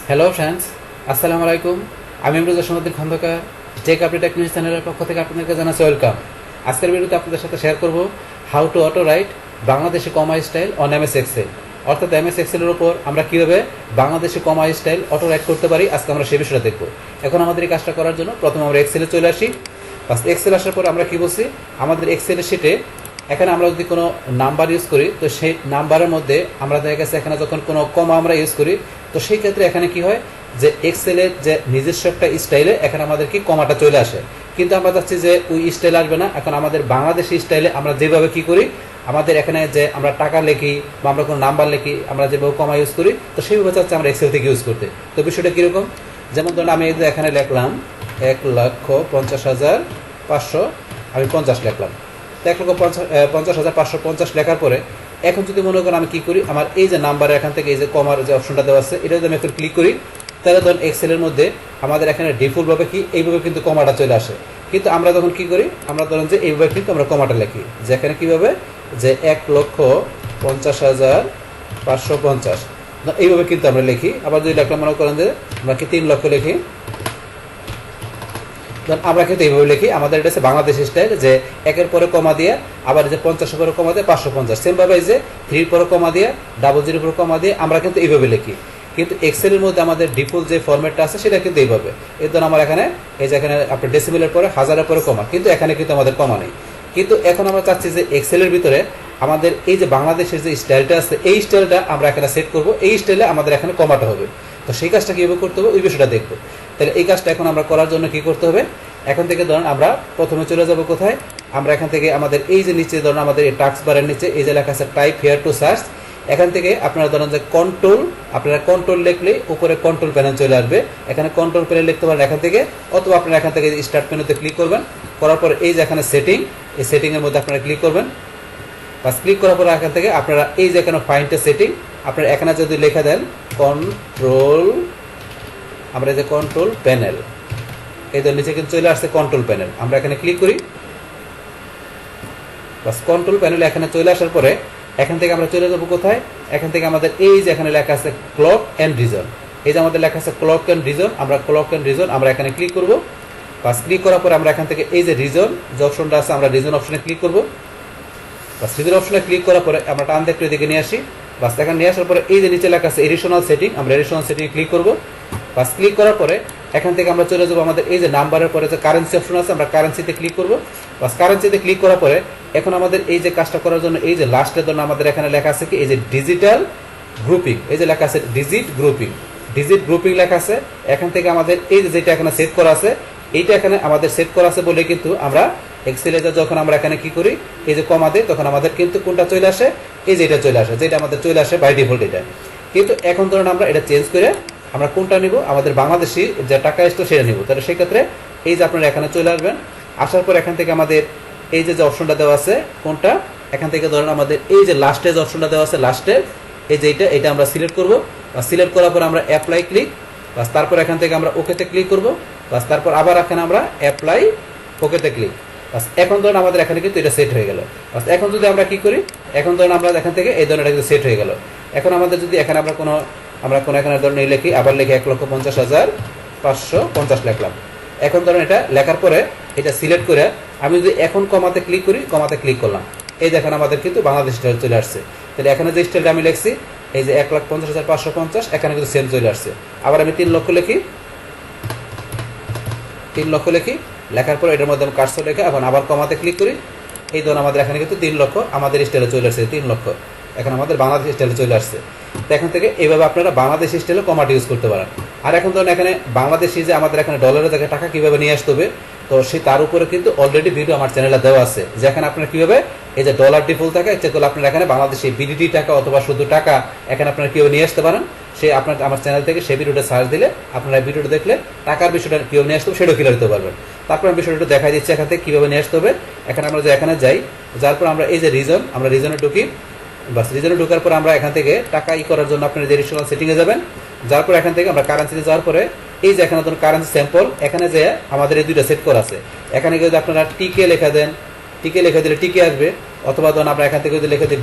Hello friends, আসসালামু আলাইকুম। আমি Imruz Hossain Khandaker, tech update technique চ্যানেলের পক্ষ থেকে আপনাদেরকে জানাচ্ছি ওয়েলকাম। আজকের ভিডিওতে আপনাদের সাথে শেয়ার করব how to auto write Bangladeshi comma style on MS Excel. অর্থাৎ এমএস এক্সেলের উপর আমরা কীভাবে Bangladeshi comma style auto write করতে পারি, আজকে আমরা সেই বিষয়টা দেখব। এখন আমাদের এই কাজটা করার জন্য প্রথমে আমরা এক্সেলে চলে আসি। বাস এক্সেল আসার পর আমরা কী বলছি, আমাদের এক্সেলের শিটে এখানে আমরা যদি কোনো নাম্বার ইউজ করি, তো সেই নাম্বারের মধ্যে আমরা দেখা গেছে এখানে যখন কোনো কমা আমরা ইউজ করি, তো সেই ক্ষেত্রে এখানে কি হয় যে এক্সেলের যে নিজস্ব একটা স্টাইলে এখানে আমাদের কি কমাটা চলে আসে। কিন্তু আমরা চাচ্ছি যে ওই স্টাইল আসবে না, এখন আমাদের বাংলাদেশি স্টাইলে আমরা যেভাবে কি করি, আমাদের এখানে যে আমরা টাকা লিখি বা আমরা কোনো নাম্বার লিখি, আমরা যেভাবে কমা ইউজ করি, তো সেইভাবে চাচ্ছি আমরা এক্সেল থেকে ইউজ করতে। তো বিষয়টা কীরকম, যেমন ধরুন আমি এখানে লিখলাম 1,50,500, আমি 50 লিখলাম। 1,50,550 লেখার পরে এখন যদি মনে করেন আমি কি করি, আমার এই যে নাম্বারের এখান থেকে এই যে কমার যে অপশনটা দেওয়া আছে, এটা যদি আমি এখন ক্লিক করি, তাহলে ধরুন এক্সেলের মধ্যে আমাদের এখানে ডিফল্টভাবে কি এইভাবে কিন্তু কমাটা চলে আসে। কিন্তু আমরা যখন কি করি, আমরা ধরুন যে এইভাবে কিন্তু আমরা কমাটা লিখি, যে এখানে কীভাবে যে 1,50,550 এইভাবে কিন্তু আমরা লিখি। আবার যদি লেখলাম মনে করেন যে আমরা কি 3 লক্ষ লিখি, আমরা কিন্তু এইভাবে লিখি। আমাদের এটা হচ্ছে বাংলাদেশি স্টাইল, যে 1-এর পরে কমা দিয়ে, আবার যে 50-এর পরে কমা দিয়ে 550, সেমভাবে এই যে 3-এর পরে কমা দিয়ে, 00-এর পরে কমা দিয়ে আমরা কিন্তু এইভাবে লিখি। কিন্তু এক্সেলের মধ্যে আমাদের ডিফল্ট যে ফরম্যাটটা আছে সেটা কিন্তু এইভাবে। এর জন্য আমার এখানে এই যে এখানে আপনার ডেসিমেলের পরে 1000-এর পরে কমা, কিন্তু এখানে কিন্তু আমাদের কমা নেই। কিন্তু এখন আমরা চাচ্ছি যে এক্সেলের ভিতরে আমাদের এই যে বাংলাদেশের যে স্টাইলটা আছে, এই স্টাইলটা আমরা এখানে সেট করব, এই স্টাইলে আমাদের এখানে কমাটা হবে। তো সেই কাজটা কীভাবে করতে হবে ওই বিষয়টা দেখবো। তাহলে এই কাজটা এখন আমরা করার জন্য কি করতে হবে, এখন থেকে ধরুন আমরা প্রথমে চলে যাব কোথায়, আমরা এখান থেকে আমাদের এই যে নিচে ধরুন আমাদের এই টাস্ক বারের নিচে এই যে লেখা আছে টাইপ হেয়ার টু সার্চ, এখান থেকে আপনারা ধরুন যে আপনারা কন্ট্রোল লিখলে উপরে কন্ট্রোল প্যানেল চলে আসবে, এখানে কন্ট্রোল প্যানেল লিখতে পারেন এখান থেকে, অথবা আপনারা এখান থেকে স্টার্ট মেনুতে ক্লিক করবেন। করার পর এই যে এখানে সেটিং, এই সেটিংয়ের মধ্যে আপনারা ক্লিক করবেন। বাস ক্লিক করার পর এখান থেকে আপনারা এই যে এখানে ফাইন্ড সেটিং, আপনারা এখানে যদি লেখা দেন কন্ট্রোল, আমরা এই যে কন্ট্রোল প্যানেল, এই যে নিচে কিন্তু চলে আসছে কন্ট্রোল প্যানেল, আমরা এখানে ক্লিক করি। বাস কন্ট্রোল প্যানেলে এখানে চলে আসার পরে এখান থেকে আমরা চলে যাবো কোথায়, এখান থেকে আমাদের এই যে এখানে লেখা আছে ক্লক অ্যান্ড রিজন, এই যে আমাদের লেখা আছে ক্লক অ্যান্ড রিজন, আমরা ক্লক অ্যান্ড রিজন আমরা এখানে ক্লিক করব। বাস ক্লিক করার পরে আমরা এখান থেকে এই যে রিজন যে অপশনটা আছে, আমরা রিজন অপশনে ক্লিক করব। বাস রিজন অপশনে ক্লিক করার পরে আমরা টান দেখতে এদিকে নিয়ে আসি। বাস এখানে নিয়ে আসার পরে এই যে নিচে লেখা আছে এডিশনাল সেটিং, আমরা এডিশনাল সেটিংয়ে ক্লিক করব। বাস ক্লিক করার পরে এখান থেকে আমরা চলে যাবো আমাদের এই যে নাম্বারের পরে যে কারেন্সি অপশন আছে, আমরা কারেন্সিতে ক্লিক করব। বাস কারেন্সিতে ক্লিক করার পরে এখন আমাদের এই যে কাজটা করার জন্য এই যে লাস্টের জন্য আমাদের এখানে লেখা আছে কি, এই যে ডিজিটাল গ্রুপিং, এই যে লেখা আছে ডিজিট গ্রুপিং লেখা আছে। এখান থেকে আমাদের এই যে যেটা এখানে সেট করা আছে, এইটা এখানে আমাদের সেট করা আছে বলে কিন্তু আমরা এক্সেলে যখন আমরা এখানে কি করি, এই যে কমা দিই, তখন আমাদের কিন্তু কোনটা চলে আসে, এই যে এটা চলে আসে, যেটা আমাদের চলে আসে বাই ডিফল্ট এটা। কিন্তু এখন ধরুন আমরা এটা চেঞ্জ করে আমরা কোনটা নিব, আমাদের বাংলাদেশি যে টাকা আসতো সেটা নিব। তাহলে সেই ক্ষেত্রে এই যে আপনারা এখানে চলে আসবেন, আসার পর এখান থেকে আমাদের এই যে অপশনটা দেওয়া আছে কোনটা, এখান থেকে ধরেন আমাদের এই যে লাস্টে যে অপশনটা দেওয়া আছে, লাস্টের এই যে এটা আমরা সিলেক্ট করব। সিলেক্ট করার পর আমরা অ্যাপ্লাই ক্লিক, বাস তারপর এখান থেকে আমরা ওকেতে ক্লিক করব। বাস তারপর আবার এখানে আমরা অ্যাপ্লাই ওকেতে ক্লিক। বাস এখন ধরুন আমাদের এখানে কিন্তু এটা সেট হয়ে গেল। বাস এখন যদি আমরা কি করি, এখন ধরুন আমরা এখান থেকে এই ধরনের কিন্তু সেট হয়ে গেল। এখন আমাদের যদি এখানে আমরা কোনো এখানে ধরুন এই লিখি, আবার লিখি 1,50,550 লিখলাম। এখন ধরুন এটা লেখার পরে এটা সিলেক্ট করে আমি যদি এখন কমাতে ক্লিক করি, কমাতে ক্লিক করলাম, এই দেখেন আমাদের কিন্তু বাংলাদেশ স্টাইল চলে আসছে। তাহলে এখানে যে স্টাইলটা আমি লিখছি এই যে 1,50,550, এখানে কিন্তু সেম চলে আসছে। আবার আমি 3 লক্ষ লিখি, 3 লক্ষ লিখি, লেখার পর এটার মধ্যে আমি কার্সর লেখা এখন আবার কমাতে ক্লিক করি, এই ধরুন আমাদের এখানে কিন্তু 3 লক্ষ আমাদের স্টাইলে চলে আসছে, 3 লক্ষ এখন আমাদের বাংলাদেশ স্টাইলে চলে আসছে। তো এখান থেকে এইভাবে আপনারা বাংলাদেশি স্টাইলে কমাটা ইউজ করতে পারেন। আর এখন ধরুন এখানে বাংলাদেশি যে আমাদের এখানে ডলারের জায়গায় টাকা কীভাবে নিয়ে আসতে হবে, তো সেই তার উপরে কিন্তু অলরেডি ভিডিও আমার চ্যানেলে দেওয়া আছে, যেখানে আপনারা কীভাবে এই যে ডলার ডিফল্ট থাকে ইচ্ছে করলে আপনারা এখানে বাংলাদেশি বিডিটি টাকা অথবা শুধু টাকা এখানে আপনারা কীভাবে নিয়ে আসতে পারেন, সে আপনার আমার চ্যানেল থেকে সেই ভিডিওটা সার্চ দিলে আপনারা ভিডিওটা দেখলে টাকার বিষয়টা কীভাবে নিয়ে আসতে হবে সেটাও ক্লিয়ার দিতে পারবেন। তারপর আমি বিষয়টা একটু দেখা দিচ্ছি এখান থেকে কীভাবে নিয়ে আসতে হবে। এখানে আমরা যে এখানে যাই, যার পর আমরা এই যে রিজন, আমরা রিজনে ঢুকি। বাস রিজনে ঢোকার পর আমরা এখান থেকে টাকা করার জন্য আপনারা যে এডিশনাল সেটিংয়ে যাবেন, যার পর এখান থেকে আমরা কারেন্সিতে যাওয়ার পরে এই যে এখানে ধরুন কারেন্সি স্যাম্পল, এখানে যে আমাদের এই দুইটা সেট করা আছে, এখানে যদি আপনারা টিকে লেখা দেন, টিকে লেখা দিলে টিকে আসবে, অথবা ধরুন আমরা এখান থেকে যদি লেখা দিই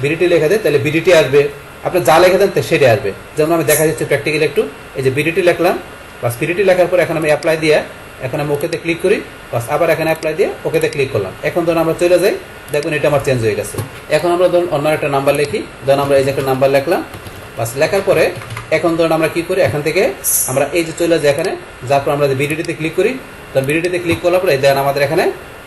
বিডিটি লেখা দেয় তাহলে বিডিটি আসবে। আপনি যা লেখা দেন সেটাই আসবে। যেমন আমি দেখা যাচ্ছে প্র্যাকটিক্যালি একটু, এই যে বিডিটি লিখলাম, বাস বিডিটি লেখার পর এখন আমি অ্যাপ্লাই দিয়ে এখন আমি ওকেতে ক্লিক করি, বাস আবার এখানে অ্যাপ্লাই দিয়ে ওকেতে ক্লিক করলাম। এখন ধরুন আমরা চলে যাই, দেখুন এটা আমার চেঞ্জ হয়ে গেছে। এখন আমরা ধরুন অন্য একটা নাম্বার লিখি, ধরুন আমরা এই যে একটা নাম্বার লিখলাম, বাস লেখার পরে এখন ধরুন আমরা কি করি, এখান থেকে আমরা এই যে চলে যাই এখানে, যার পর আমরা বিডিটিতে ক্লিক করি। তখন বিডিটিতে ক্লিক করার পরে দেন আমাদের এখানে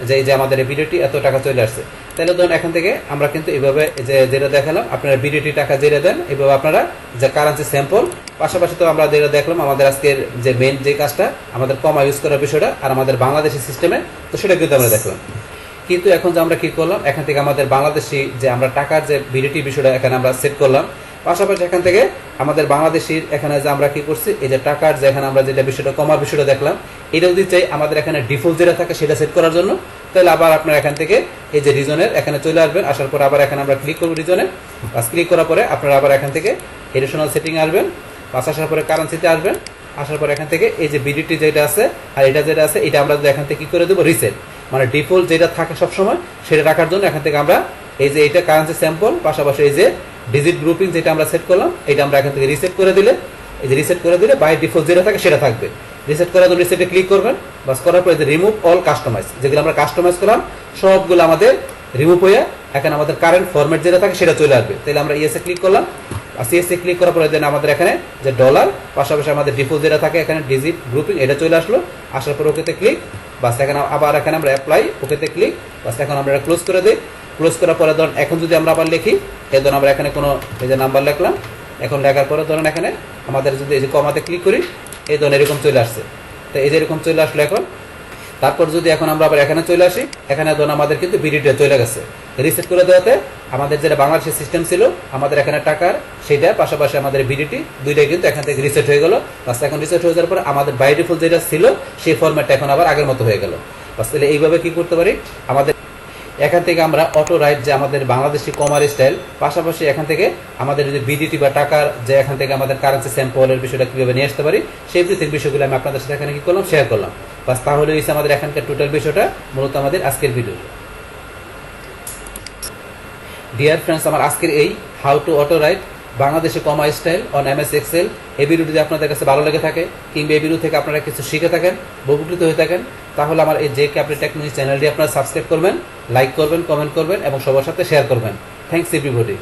যে এই যে আমাদের বিডিটি এত টাকা চলে আসছে। তাহলে ধরুন এখান থেকে আমরা কিন্তু এইভাবে যে যেটা দেখালাম, আপনারা বিডিটি টাকা যেটা দেন এইভাবে আপনারা যে কারেন্সি স্যাম্পল, পাশাপাশি তো আমরা যেটা দেখলাম আমাদের আজকের যে মেইন যে কাজটা আমাদের কমা ইউজ করার বিষয়টা আর আমাদের বাংলাদেশি সিস্টেমে, তো সেটা কিন্তু আমরা দেখলাম। কিন্তু এখন যে আমরা কি করলাম, এখান থেকে আমাদের বাংলাদেশি যে আমরা টাকার যে বিডিটি বিষয়টা এখানে আমরা সেট করলাম, পাশাপাশি এখান থেকে আমাদের বাংলাদেশির এখানে যে আমরা কি করছি, এই যে টাকার যে এখানে আমরা যেটা বিষয়টা কমার বিষয়টা দেখলাম, এটা যদি চাই আমাদের এখানে ডিফল্ট যেটা থাকে সেটা সেট করার জন্য, তাহলে আবার আপনার এখান থেকে এই যে রিজনের এখানে চলে আসবেন। আসার পর আবার এখানে আমরা ক্লিক করবো রিজনে, বাস ক্লিক করার পরে আপনারা আবার এখান থেকে এডিশনাল সেটিং আসবেন, বাস আসার পরে কারেন্সিতে আসবেন। আসার পর এখান থেকে এই যে বিডিটি যেটা আছে আর এটা যেটা আছে, এটা আমরা এখান থেকে কি করে দেবো, রিসেট, মানে ডিফল্ট যেটা থাকে সবসময় সেটা রাখার জন্য এখান থেকে আমরা এই যে এটা কারেন্সি স্যাম্পল, পাশাপাশি এই যে ডিজিট গ্রুপিং যেটা আমরা সেট করলাম, এটা আমরা এখান থেকে রিসেট করে দিলে, এই যে রিসেট করে দিলে বাই ডিফল্ট যেটা থাকে সেটা থাকবে। রিসেট করার জন্য রিসেটে ক্লিক করবেন, বাস করার পরে যে রিমুভ অল কাস্টমাইজ, যেগুলো আমরা কাস্টমাইজ করলাম সবগুলো আমাদের রিমুভ হয়ে এখানে আমাদের কারেন্ট ফরম্যাট যেটা থাকে সেটা চলে আসবে। তাহলে আমরা ইএসএ ক্লিক করলাম, আর সিএসএ ক্লিক করার পরে দেন আমাদের এখানে যে ডলার, পাশাপাশি আমাদের ডিফল্ট যেটা থাকে এখানে ডিজিট গ্রুপিং এটা চলে আসলো। আসার পর ওকেতে ক্লিক, বাস এখানে আবার এখানে আমরা অ্যাপ্লাই ওকেতে ক্লিক, বাস এখন আমরা ক্লোজ করে দিই। ক্লোজ করার পরে ধরুন এখন যদি আমরা আবার লিখি, এই ধরুন আমরা এখানে কোনো এই যে নাম্বার লিখলাম, এখন লেখার পরে ধরুন এখানে আমাদের যদি এই যে কমাতে ক্লিক করি, এই ধরুন এরকম চলে আসছে। তো এই যে এরকম চলে আসলো এখন। তারপর যদি এখন আমরা আবার এখানে চলে আসি, এখানে ধরুন আমাদের কিন্তু বিডিটি চলে গেছে। রিসেট করে দেওয়াতে আমাদের যেটা বাংলাদেশের সিস্টেম ছিল আমাদের এখানে টাকার সেটা, পাশাপাশি আমাদের বিডিটি দুইটাই কিন্তু এখান থেকে রিসেট হয়ে গেল। বাস এখন রিসেট হয়ে যাওয়ার পরে আমাদের বাই ডিফল্ট যেটা ছিল সেই ফরম্যাটটা এখন আবার আগের মতো হয়ে গেল। বাস তাহলে এইভাবে কি করতে পারি, আমাদের এখান থেকে আমরা অটো রাইট যে আমাদের বাংলাদেশি কমার স্টাইল, পাশাপাশি এখান থেকে আমাদের যদি বিডিটি বা টাকার যে এখান থেকে আমাদের কারেন্সি স্যাম্পলের বিষয়টা কীভাবে নিয়ে আসতে পারি সেই বিষয়গুলো আমি আপনাদের সাথে এখানে কি করলাম, শেয়ার করলাম। বাস তাহলে হয়েছে আমাদের এখানকার টোটাল বিষয়টা মূলত আমাদের আজকের ভিডিও। ডিয়ার ফ্রেন্ডস, আমার আজকের এই how to auto write Bangladeshi comma style on MS Excel এই ভিডিও যদি আপনাদের কাছে ভালো লেগে থাকে কিংবা এই ভিডিও থেকে আপনারা কিছু শিখে থাকেন, উপকৃত হয়ে থাকেন, তাহলে আমার এই যে ক্যাপিটাল টেকনোলজি চ্যানেলটি আপনারা সাবস্ক্রাইব করবেন, লাইক করবেন, কমেন্ট করবেন এবং সবার সাথে শেয়ার করবেন। Thanks everybody.